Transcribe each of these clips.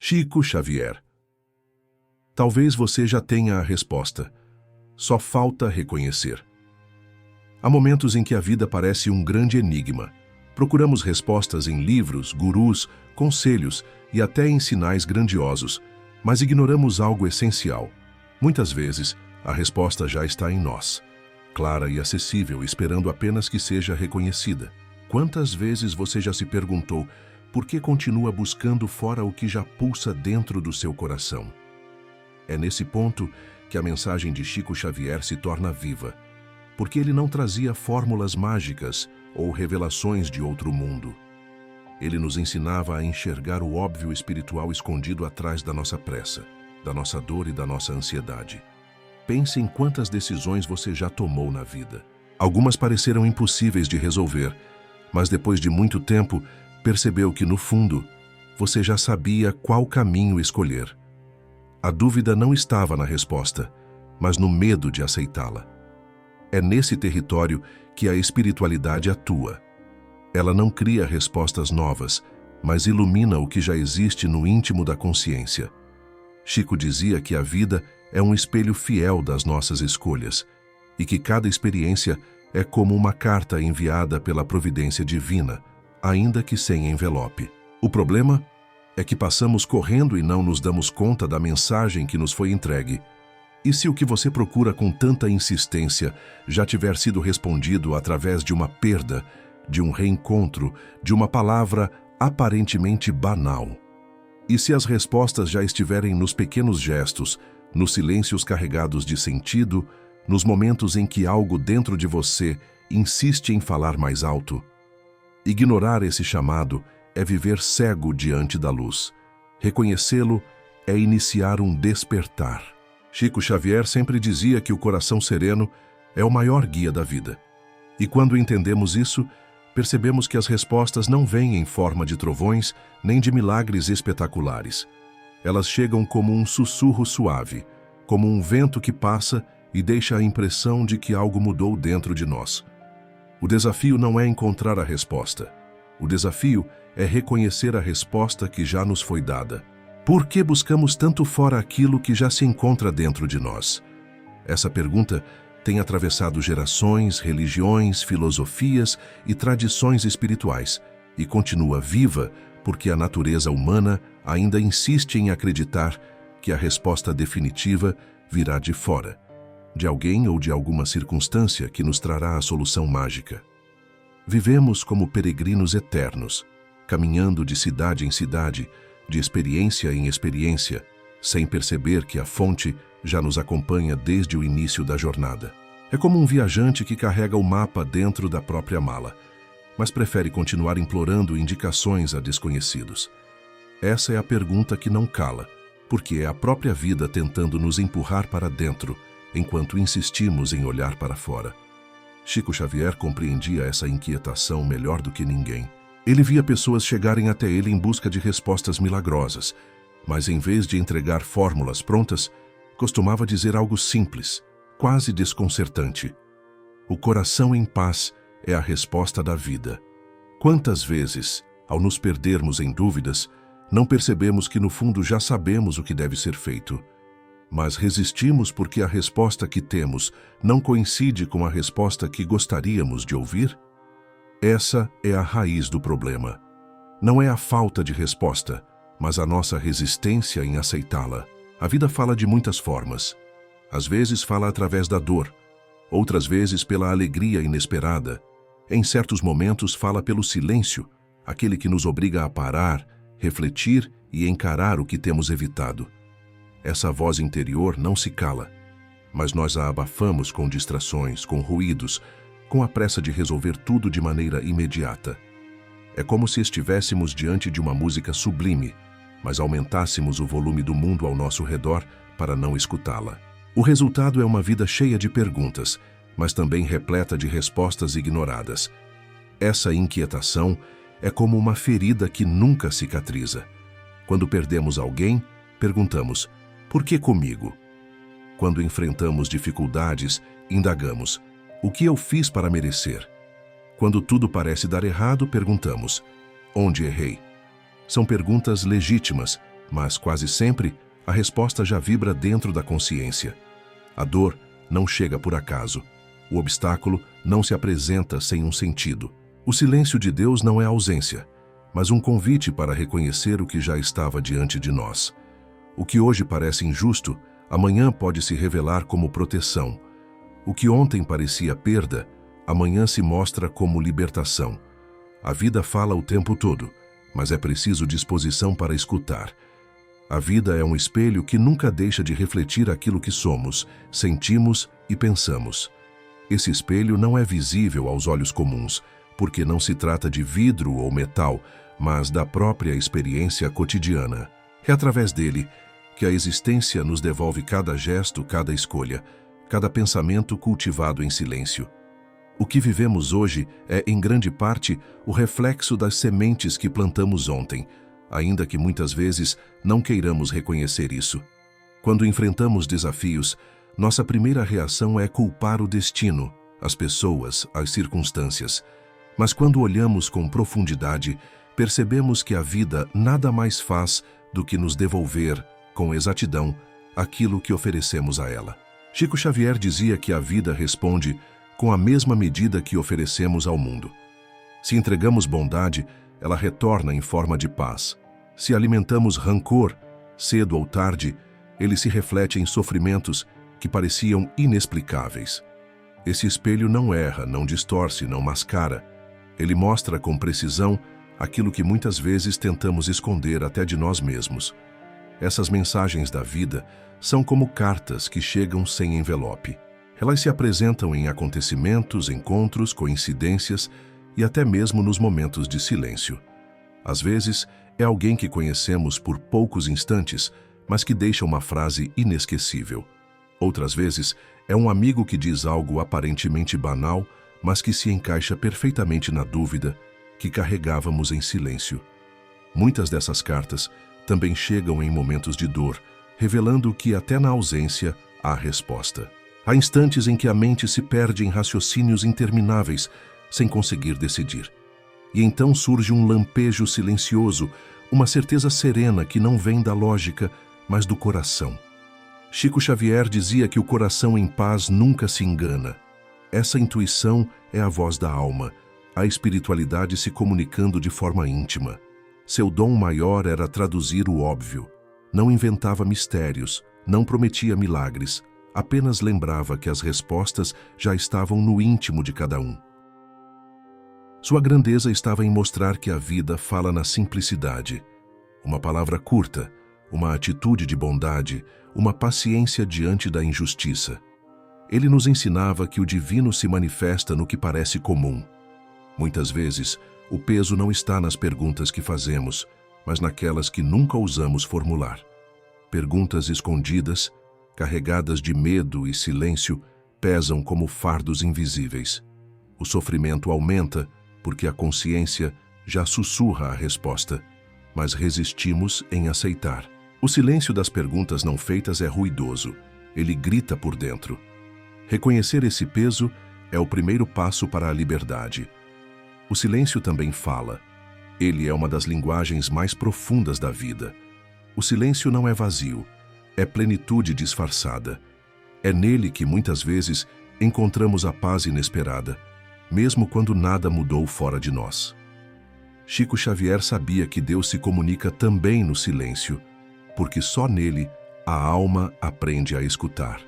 Chico Xavier. Talvez você já tenha a resposta. Só falta reconhecer. Há momentos em que a vida parece um grande enigma. Procuramos respostas em livros, gurus, conselhos e até em sinais grandiosos, mas ignoramos algo essencial. Muitas vezes, a resposta já está em nós, clara e acessível, esperando apenas que seja reconhecida. Quantas vezes você já se perguntou por que continua buscando fora o que já pulsa dentro do seu coração? É nesse ponto que a mensagem de Chico Xavier se torna viva, porque ele não trazia fórmulas mágicas ou revelações de outro mundo. Ele nos ensinava a enxergar o óbvio espiritual escondido atrás da nossa pressa, da nossa dor e da nossa ansiedade. Pense em quantas decisões você já tomou na vida. Algumas pareceram impossíveis de resolver, mas depois de muito tempo, percebeu que, no fundo, você já sabia qual caminho escolher. A dúvida não estava na resposta, mas no medo de aceitá-la. É nesse território que a espiritualidade atua. Ela não cria respostas novas, mas ilumina o que já existe no íntimo da consciência. Chico dizia que a vida é um espelho fiel das nossas escolhas e que cada experiência é como uma carta enviada pela providência divina, ainda que sem envelope. O problema é que passamos correndo e não nos damos conta da mensagem que nos foi entregue. E se o que você procura com tanta insistência já tiver sido respondido através de uma perda, de um reencontro, de uma palavra aparentemente banal? E se as respostas já estiverem nos pequenos gestos, nos silêncios carregados de sentido, nos momentos em que algo dentro de você insiste em falar mais alto? Ignorar esse chamado é viver cego diante da luz. Reconhecê-lo é iniciar um despertar. Chico Xavier sempre dizia que o coração sereno é o maior guia da vida. E quando entendemos isso, percebemos que as respostas não vêm em forma de trovões nem de milagres espetaculares. Elas chegam como um sussurro suave, como um vento que passa e deixa a impressão de que algo mudou dentro de nós. O desafio não é encontrar a resposta. O desafio é reconhecer a resposta que já nos foi dada. Por que buscamos tanto fora aquilo que já se encontra dentro de nós? Essa pergunta tem atravessado gerações, religiões, filosofias e tradições espirituais e continua viva porque a natureza humana ainda insiste em acreditar que a resposta definitiva virá de fora, de alguém ou de alguma circunstância que nos trará a solução mágica. Vivemos como peregrinos eternos, caminhando de cidade em cidade, de experiência em experiência, sem perceber que a fonte já nos acompanha desde o início da jornada. É como um viajante que carrega o mapa dentro da própria mala, mas prefere continuar implorando indicações a desconhecidos. Essa é a pergunta que não cala, porque é a própria vida tentando nos empurrar para dentro, enquanto insistimos em olhar para fora. Chico Xavier compreendia essa inquietação melhor do que ninguém. Ele via pessoas chegarem até ele em busca de respostas milagrosas, mas em vez de entregar fórmulas prontas, costumava dizer algo simples, quase desconcertante. O coração em paz é a resposta da vida. Quantas vezes, ao nos perdermos em dúvidas, não percebemos que no fundo já sabemos o que deve ser feito, mas resistimos porque a resposta que temos não coincide com a resposta que gostaríamos de ouvir? Essa é a raiz do problema. Não é a falta de resposta, mas a nossa resistência em aceitá-la. A vida fala de muitas formas. Às vezes fala através da dor, outras vezes pela alegria inesperada. Em certos momentos fala pelo silêncio, aquele que nos obriga a parar, refletir e encarar o que temos evitado. Essa voz interior não se cala, mas nós a abafamos com distrações, com ruídos, com a pressa de resolver tudo de maneira imediata. É como se estivéssemos diante de uma música sublime, mas aumentássemos o volume do mundo ao nosso redor para não escutá-la. O resultado é uma vida cheia de perguntas, mas também repleta de respostas ignoradas. Essa inquietação é como uma ferida que nunca cicatriza. Quando perdemos alguém, perguntamos: por que comigo? Quando enfrentamos dificuldades, indagamos: o que eu fiz para merecer? Quando tudo parece dar errado, perguntamos: onde errei? São perguntas legítimas, mas quase sempre a resposta já vibra dentro da consciência. A dor não chega por acaso. O obstáculo não se apresenta sem um sentido. O silêncio de Deus não é ausência, mas um convite para reconhecer o que já estava diante de nós. O que hoje parece injusto, amanhã pode se revelar como proteção. O que ontem parecia perda, amanhã se mostra como libertação. A vida fala o tempo todo, mas é preciso disposição para escutar. A vida é um espelho que nunca deixa de refletir aquilo que somos, sentimos e pensamos. Esse espelho não é visível aos olhos comuns, porque não se trata de vidro ou metal, mas da própria experiência cotidiana. É através dele que a existência nos devolve cada gesto, cada escolha, cada pensamento cultivado em silêncio. O que vivemos hoje é, em grande parte, o reflexo das sementes que plantamos ontem, ainda que muitas vezes não queiramos reconhecer isso. Quando enfrentamos desafios, nossa primeira reação é culpar o destino, as pessoas, as circunstâncias. Mas quando olhamos com profundidade, percebemos que a vida nada mais faz do que nos devolver, com exatidão, aquilo que oferecemos a ela. Chico Xavier dizia que a vida responde com a mesma medida que oferecemos ao mundo. Se entregamos bondade, ela retorna em forma de paz. Se alimentamos rancor, cedo ou tarde, ele se reflete em sofrimentos que pareciam inexplicáveis. Esse espelho não erra, não distorce, não mascara. Ele mostra com precisão aquilo que muitas vezes tentamos esconder até de nós mesmos. Essas mensagens da vida são como cartas que chegam sem envelope. Elas se apresentam em acontecimentos, encontros, coincidências e até mesmo nos momentos de silêncio. Às vezes, é alguém que conhecemos por poucos instantes, mas que deixa uma frase inesquecível. Outras vezes, é um amigo que diz algo aparentemente banal, mas que se encaixa perfeitamente na dúvida que carregávamos em silêncio. Muitas dessas cartas também chegam em momentos de dor, revelando que até na ausência há resposta. Há instantes em que a mente se perde em raciocínios intermináveis, sem conseguir decidir. E então surge um lampejo silencioso, uma certeza serena que não vem da lógica, mas do coração. Chico Xavier dizia que o coração em paz nunca se engana. Essa intuição é a voz da alma, a espiritualidade se comunicando de forma íntima. Seu dom maior era traduzir o óbvio. Não inventava mistérios, não prometia milagres, apenas lembrava que as respostas já estavam no íntimo de cada um. Sua grandeza estava em mostrar que a vida fala na simplicidade. Uma palavra curta, uma atitude de bondade, uma paciência diante da injustiça. Ele nos ensinava que o divino se manifesta no que parece comum. Muitas vezes, o peso não está nas perguntas que fazemos, mas naquelas que nunca ousamos formular. Perguntas escondidas, carregadas de medo e silêncio, pesam como fardos invisíveis. O sofrimento aumenta porque a consciência já sussurra a resposta, mas resistimos em aceitar. O silêncio das perguntas não feitas é ruidoso, ele grita por dentro. Reconhecer esse peso é o primeiro passo para a liberdade. O silêncio também fala. Ele é uma das linguagens mais profundas da vida. O silêncio não é vazio, é plenitude disfarçada. É nele que muitas vezes encontramos a paz inesperada, mesmo quando nada mudou fora de nós. Chico Xavier sabia que Deus se comunica também no silêncio, porque só nele a alma aprende a escutar.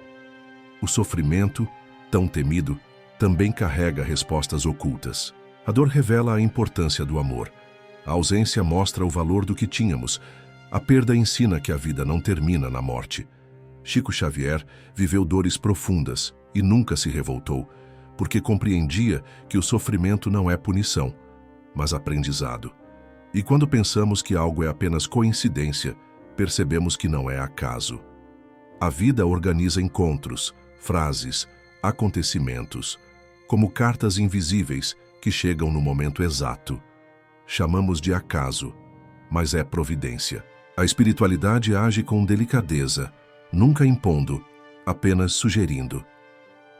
O sofrimento, tão temido, também carrega respostas ocultas. A dor revela a importância do amor. A ausência mostra o valor do que tínhamos. A perda ensina que a vida não termina na morte. Chico Xavier viveu dores profundas e nunca se revoltou, porque compreendia que o sofrimento não é punição, mas aprendizado. E quando pensamos que algo é apenas coincidência, percebemos que não é acaso. A vida organiza encontros, frases, acontecimentos, como cartas invisíveis que chegam no momento exato. Chamamos de acaso, mas é providência. A espiritualidade age com delicadeza, nunca impondo, apenas sugerindo.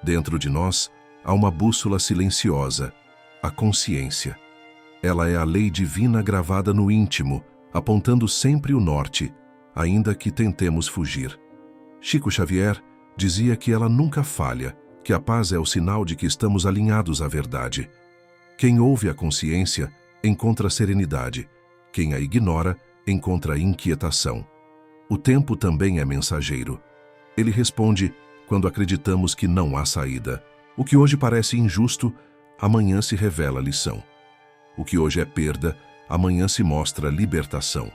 Dentro de nós, há uma bússola silenciosa, a consciência. Ela é a lei divina gravada no íntimo, apontando sempre o norte, ainda que tentemos fugir. Chico Xavier dizia que ela nunca falha, que a paz é o sinal de que estamos alinhados à verdade. Quem ouve a consciência encontra serenidade, quem a ignora encontra inquietação. O tempo também é mensageiro. Ele responde quando acreditamos que não há saída. O que hoje parece injusto, amanhã se revela lição. O que hoje é perda, amanhã se mostra libertação.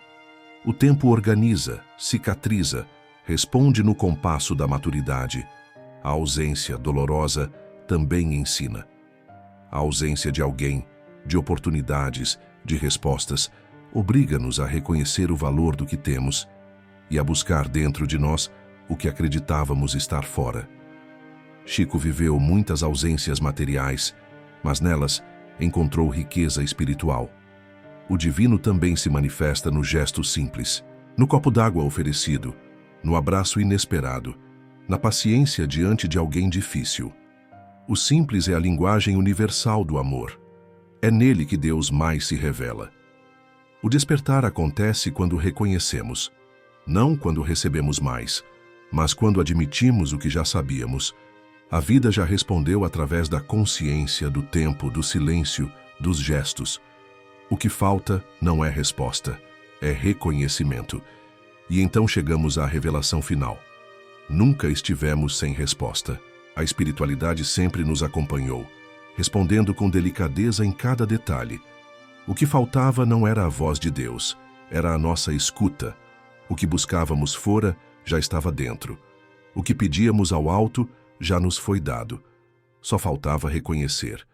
O tempo organiza, cicatriza, responde no compasso da maturidade. A ausência dolorosa também ensina. A ausência de alguém, de oportunidades, de respostas, obriga-nos a reconhecer o valor do que temos e a buscar dentro de nós o que acreditávamos estar fora. Chico viveu muitas ausências materiais, mas nelas encontrou riqueza espiritual. O divino também se manifesta no gesto simples, no copo d'água oferecido, no abraço inesperado, na paciência diante de alguém difícil. O simples é a linguagem universal do amor. É nele que Deus mais se revela. O despertar acontece quando reconhecemos, não quando recebemos mais, mas quando admitimos o que já sabíamos. A vida já respondeu através da consciência, do tempo, do silêncio, dos gestos. O que falta não é resposta, é reconhecimento. E então chegamos à revelação final. Nunca estivemos sem resposta. A espiritualidade sempre nos acompanhou, respondendo com delicadeza em cada detalhe. O que faltava não era a voz de Deus, era a nossa escuta. O que buscávamos fora já estava dentro. O que pedíamos ao alto já nos foi dado. Só faltava reconhecer.